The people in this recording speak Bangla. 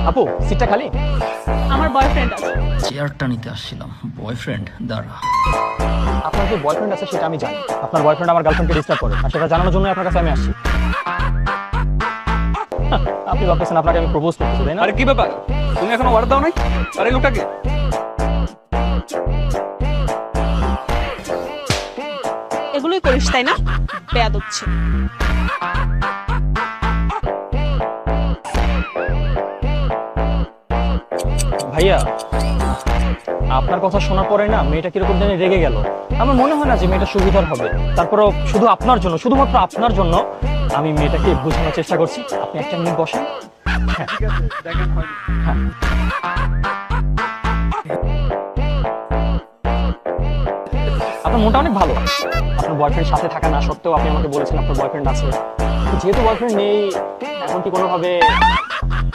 আপু সিটটা খালি? আমার বয়ফ্রেন্ড আছে। চেয়ারটা নিতে আসছিলাম। বয়ফ্রেন্ড? দাঁড়া। আপনার যে বয়ফ্রেন্ড আছে সেটা আমি জানি। আপনার বয়ফ্রেন্ড আমার গার্লফ্রেন্ডকে ডিস্টার্ব করে, আর সেটা জানানোর জন্য আপনার কাছে আমি আসছি। আপনি ভাবতেছেন আপনাকে আমি প্রপোজ করতেছি, তাই না? আরে কি ব্যাপার, তুমি এখনো অর্ডার দাও নাই? আরে লোকটাকে এগুলোই করিস তাই না? বেয়াদ হচ্ছে। ভাইয়া, আপনার কথা শোনার পরে না মেয়েটা কিরকম জানি রেগে গেল। আমার মনে হয় না যে মেয়েটা সুবিধার হবে। তারপরও শুধু আপনার জন্য, শুধুমাত্র আপনার জন্য আমি মেয়েটাকে বোঝানোর চেষ্টা করছি। আপনি একটা মিনিট বসেন। হ্যাঁ, ঠিক আছে, দেখেন হয়। হ্যাঁ। আপনার মনটা অনেক ভালো। আপনার বয়ফ্রেন্ড সাথে থাকা না সত্ত্বেও আপনি আমাকে বলেছেন আপনার বয়ফ্রেন্ড আছে। যেহেতু বয়ফ্রেন্ড নেই, এখন কি কোনোভাবে